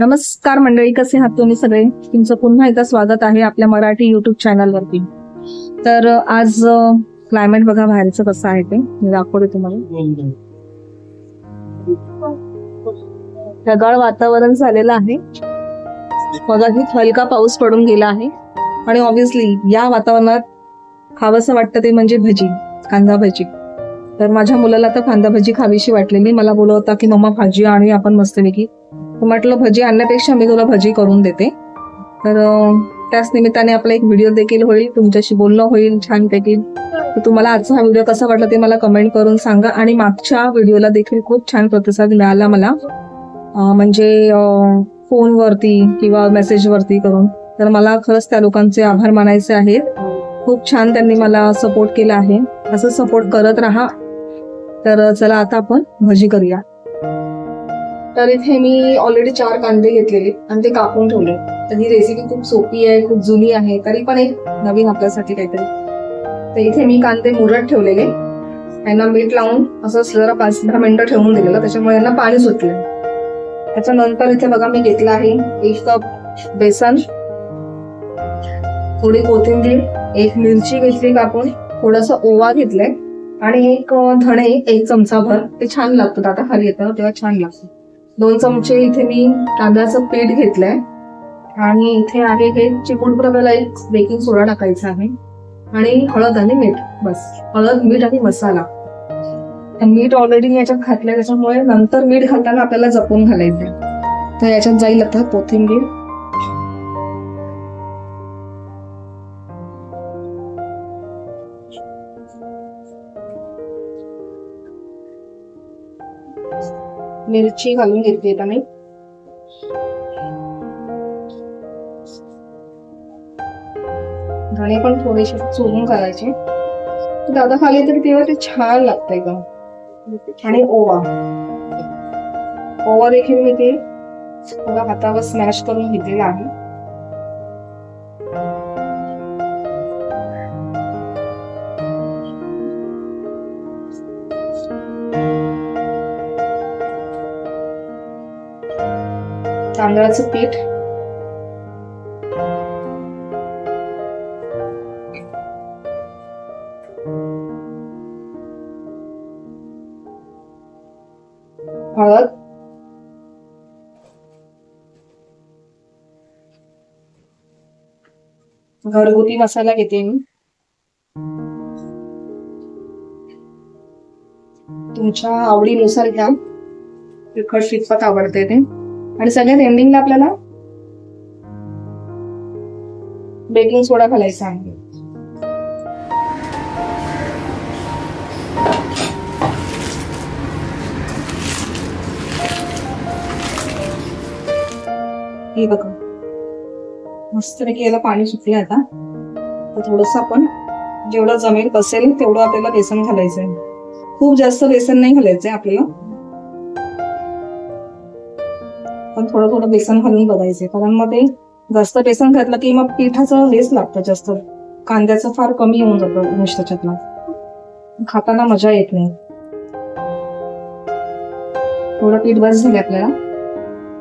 नमस्कार मंडळी, कसे आहात तुम्ही सगळे? तुमचं पुन्हा एकदा स्वागत आहे आपल्या मराठी युट्यूब चॅनलवरती. तर आज क्लायमेट बघा बाहेरचं कसं आहे ते मी दाखवते तुम्हाला. ढगाळ वातावरण झालेलं आहे, बघा की हलका पाऊस पडून गेला आहे. आणि ऑब्व्हियसली या वातावरणात खावंसं वाटतं ते म्हणजे भजी, कांदा भजी. तर माझ्या मुलाला तर कांदा भजी खावीशी वाटलेली. मला बोलत होता की मम्मा भाजी आणि आपण मस्तपैकी. म्हटलं भजी आणण्यापेक्षा मी तुला भजी करून देते. तर त्याच निमित्ताने आपला एक व्हिडिओ देखील होईल, तुमच्याशी बोलणं होईल छानपैकी. तर तुम्हाला आजचा हा व्हिडिओ कसा वाटला ते मला कमेंट करून सांगा. आणि मागच्या व्हिडिओला देखील खूप छान प्रतिसाद मिळाला मला, म्हणजे फोनवरती किंवा मेसेजवरती करून. तर मला खरंच त्या लोकांचे आभार मानायचे आहेत. खूप छान त्यांनी मला सपोर्ट केला आहे. असं सपोर्ट करत राहा. तर चला आता आपण भजी करूया. तर इथे मी ऑलरेडी 4 कांदे घेतलेले आणि ते कापून ठेवले. तर ही रेसिपी खूप सोपी आहे, खूप जुनी आहे, तरी पण एक नवीन आपल्यासाठी काहीतरी. तर इथे मी कांदे मुरत ठेवलेले, यांना मीठ लावून असं जरा 5-10 मिनिटं ठेवून दिलेलं, त्याच्यामुळे यांना पाणी सुटलं. त्याच्यानंतर इथे बघा मी घेतला आहे 1 कप बेसन, थोडी कोथिंबीर, 1 मिरची घेतली कापून, थोडासा ओवा घेतलाय आणि 1 धणे 1 चमचाभर. ते छान लागतं, आता खाली येतं तेव्हा छान लागतं. 2 चमचे इथे मी तांदळाचं पीठ घेतलंय आणि इथे आहे हे चिमूटभर आपल्याला 1 बेकिंग सोडा टाकायचा आहे आणि हळद आणि मीठ. बस हळद, मीठ आणि मसाला. मीठ ऑलरेडी मी याच्यात घातलंय, त्याच्यामुळे नंतर मीठ घालताना आपल्याला जपून घालायचंय. तर याच्यात जाईल आता कोथिंबीर, मिरची घालून घेतली आता मी, धणे पण थोडेसे चोळून करायचे. दादा खाली तरी तेव्हा ते छान लागतंय का. आणि ओवा देखील मी ते थोडा हातावर स्मॅश करून घेतलेला आहे. तांदळाचं पीठ, हळद, घरगुती मसाला घेते मी, तुमच्या आवडीनुसार घ्या, तिखट कितपत आवडते ते. आणि सगळ्यात एंडिंगला आपल्याला बेकिंग सोडा घालायचा आहे. हे बघा मस्तपैकी याला पाणी सुटले. आता तर थोडस आपण जेवढं जमेल बसेल तेवढं आपल्याला बेसन घालायचंय. खूप जास्त बेसन नाही घालायचंय आपल्याला, पण थोडं थोडं बेसन घालून बघायचंय. कारण मग ते जास्त बेसन घातलं की मग पिठाचं हेच लागतं जास्त, कांद्याचं फार कमी होऊन जातं मिक्स, त्याच्यातलं खाताना मजा येत नाही. थोडं पीठ बस झाले आपल्याला,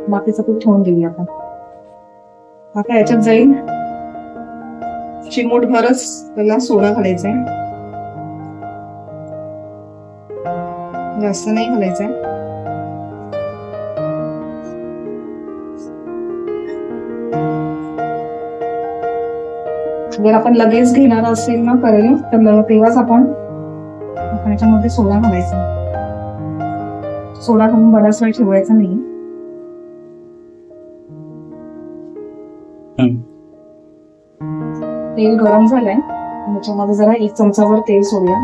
बाकीचं पीठ ठेवून देऊया आपण. आता याच्यात जाईल चिमूटभरच त्याला सोडा घालायचा आहे, जास्त नाही घालायचंय. जर आपण लगेच घेणार असेल ना करेल तर तेव्हाच आपण याच्यामध्ये सोडा घालायचा. सोडा घालून बराच वेळ ठेवायचा नाही. तेल गरम झालंय, त्याच्यामध्ये जरा 1 चमचाभर तेल सोडूया.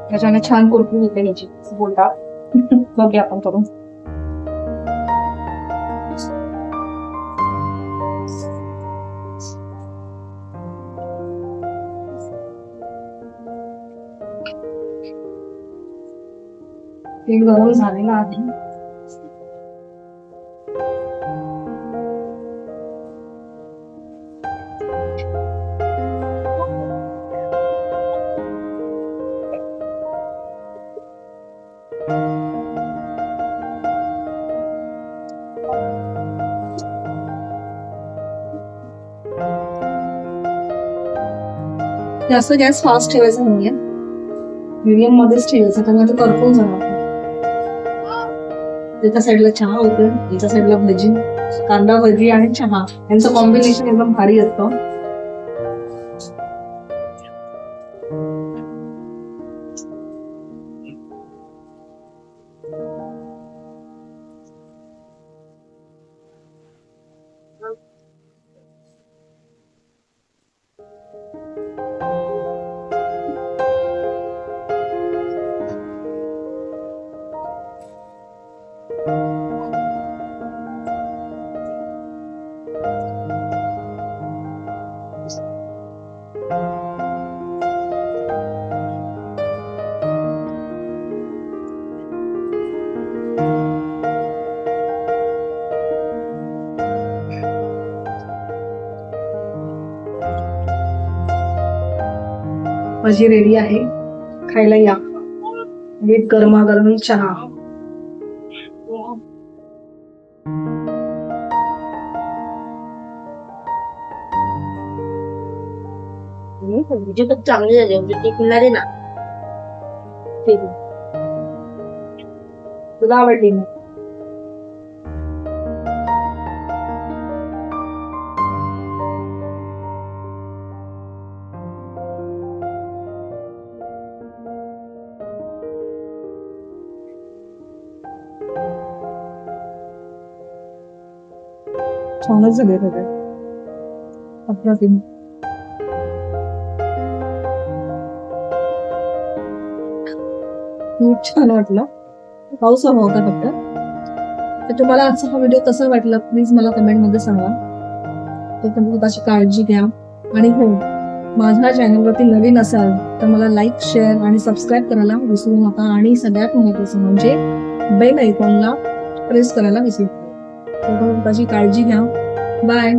त्याच्याने छान कुरकुरी येते ह्याची बोलतात. बघूया आपण करून. तेल गरम झालेलं आहे. जास्त गॅस फास्ट ठेवायचा नाहीये, मीडियम मध्येच ठेवायचं, त्यामुळे ते करपून जाणार. एका साईडला चहा होते, एका साईडला भजी, कांदा भजी आणि चहा यांचं कॉम्बिनेशन एकदम भारी असतं. भजी रेडी आहे, खायला या. एक गरमागरम चहा. भजी खूप चांगली झाली, म्हणजे ती कुणारी ना. तुला आवडली ना? छानच झाले सगळे. अप्रतिम. खूप छान वाटलं. पाऊस हवा होता फक्त. तर तुम्हाला आजचा हा व्हिडिओ कसा वाटला प्लीज मला कमेंट मध्ये सांगा. तर तुम्ही स्वतःची काळजी घ्या आणि हो, माझ्या चॅनलवरती नवीन असाल तर मला लाईक, शेअर आणि सबस्क्राईब करायला विसरू नका. आणि सगळ्यात महत्त्वाचं म्हणजे बेल आयकॉनला प्रेस करायला विसरू नका. स्वतःची काळजी घ्या. बाय.